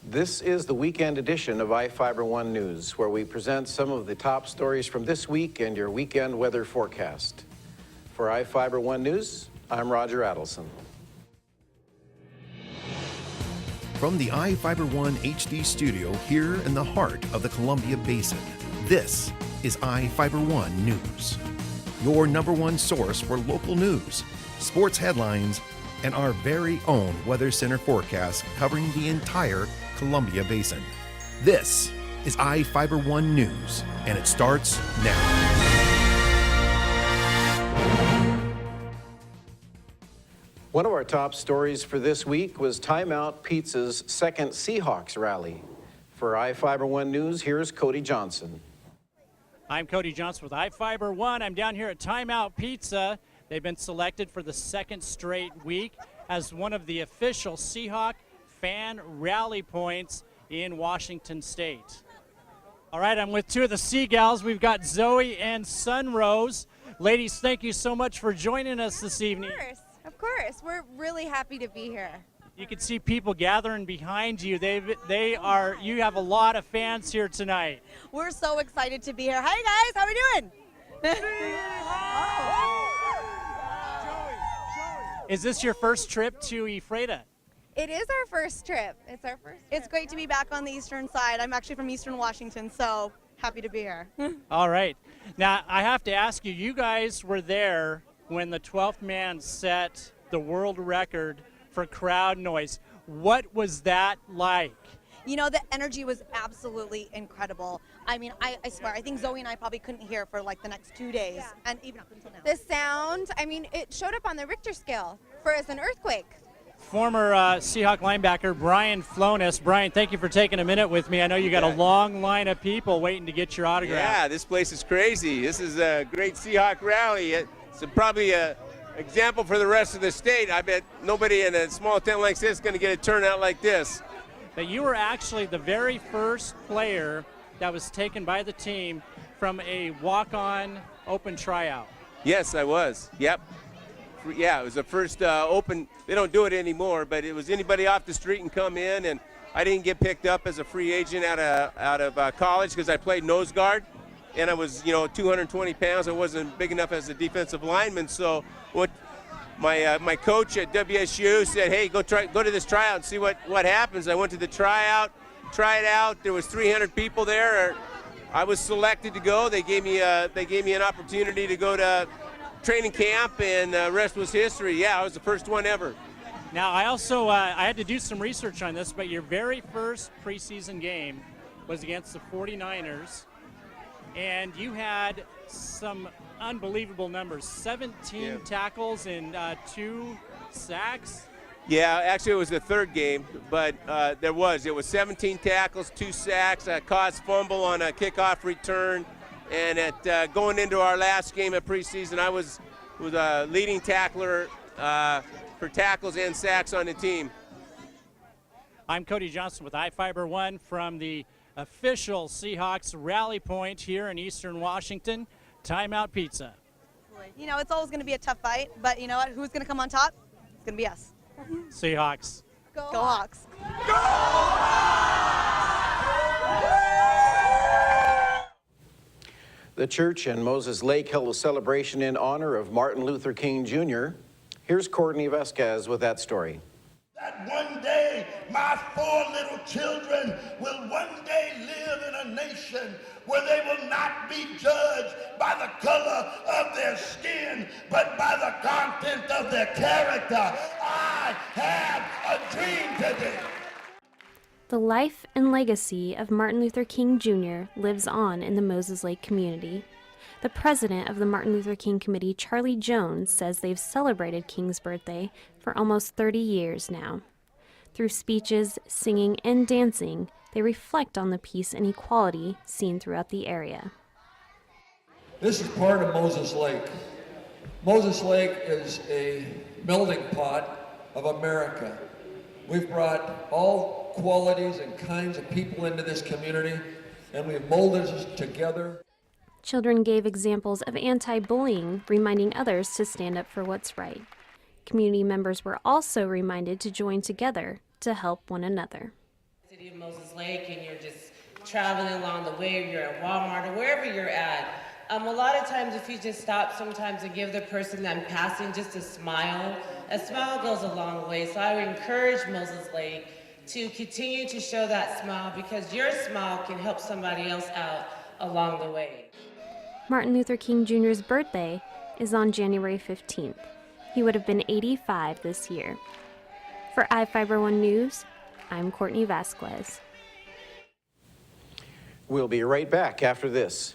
This is the weekend edition of iFIBER 1 News, where we present some of the top stories from this week and your weekend weather forecast. For iFIBER 1 News, I'm Roger Adelson. From the iFIBER 1 HD studio here in the heart of the Columbia Basin, this is iFIBER 1 News, your #1 source for local news, sports headlines, and our very own Weather Center forecast covering the entire Columbia Basin. This is iFIBER 1 News, and it starts now. One of our top stories for this week was Timeout Pizza's second Seahawks rally. For iFIBER 1 News, here's Cody Johnson. I'm Cody Johnson with iFIBER 1. I'm down here at Timeout Pizza. They've been selected for the second straight week as one of the official Seahawk fan rally points in Washington State. All right, I'm with two of the Seagals. We've got Zoe and Sunrose. Ladies, thank you so much for joining us this evening. Of course. We're really happy to be here. You can see people gathering behind you. You have a lot of fans here tonight. We're so excited to be here. Hi guys, how are we doing? Is this your first trip to Ephrata? It is our first trip. It's our first. It's great to be back on the eastern side. I'm actually from Eastern Washington, so happy to be here. All right. Now, I have to ask you, you guys were there when the 12th man set the world record for crowd noise. What was that like? You know, the energy was absolutely incredible. I mean, I swear, I think Zoe and I probably couldn't hear for like the next 2 days, and even up until now. The sound, I mean, it showed up on the Richter scale as an earthquake. Former Seahawk linebacker Brian Flonis. Brian, thank you for taking a minute with me. I know you got a long line of people waiting to get your autograph. Yeah, this place is crazy. This is a great Seahawk rally. It's probably an example for the rest of the state. I bet nobody in a small town like this is going to get a turnout like this. That you were actually the very first player that was taken by the team from a walk-on open tryout. Yes, I was. Yep. Yeah, it was the first open. They don't do it anymore, but it was anybody off the street and come in, and I didn't get picked up as a free agent out of college because I played nose guard, and I was 220 pounds. I wasn't big enough as a defensive lineman, so what my coach at WSU said, hey, go to this tryout and see what happens. I went to the tryout, tried out. There was 300 people there. I was selected to go. They gave me an opportunity to go to training camp, and the rest was history. Yeah, I was the first one ever. Now, I also I had to do some research on this, but your very first preseason game was against the 49ers, and you had some unbelievable numbers, 17 tackles and 2 sacks. Yeah, actually it was the third game, but it was 17 tackles, 2 sacks, a caused fumble on a kickoff return, and at going into our last game of preseason, I was a leading tackler for tackles and sacks on the team. I'm Cody Johnson with iFIBER 1 from the official Seahawks rally point here in Eastern Washington, Timeout Pizza. You know, it's always going to be a tough fight, but you know what? Who's going to come on top? It's going to be us. Seahawks. Go Hawks. The church in Moses Lake held a celebration in honor of Martin Luther King Jr. Here's Courtney Vasquez with that story. That one day my 4 little children will one day live in a nation where they will not be judged by the color of their skin, but by the content of their character. I have a dream today. The life and legacy of Martin Luther King Jr. lives on in the Moses Lake community. The president of the Martin Luther King Committee, Charlie Jones, says they've celebrated King's birthday for almost 30 years now. Through speeches, singing, and dancing, they reflect on the peace and equality seen throughout the area. This is part of Moses Lake. Moses Lake is a melting pot of America. We've brought all qualities and kinds of people into this community, and we've molded us together. Children gave examples of anti-bullying, reminding others to stand up for what's right. Community members were also reminded to join together to help one another. to Moses Lake and you're just traveling along the way, or you're at Walmart or wherever you're at, a lot of times if you just stop sometimes and give the person that I'm passing just a smile goes a long way. So I would encourage Moses Lake to continue to show that smile, because your smile can help somebody else out along the way. Martin Luther King Jr.'s birthday is on January 15th. He would have been 85 this year. For iFIBER 1 News, I'm Courtney Vasquez. We'll be right back after this.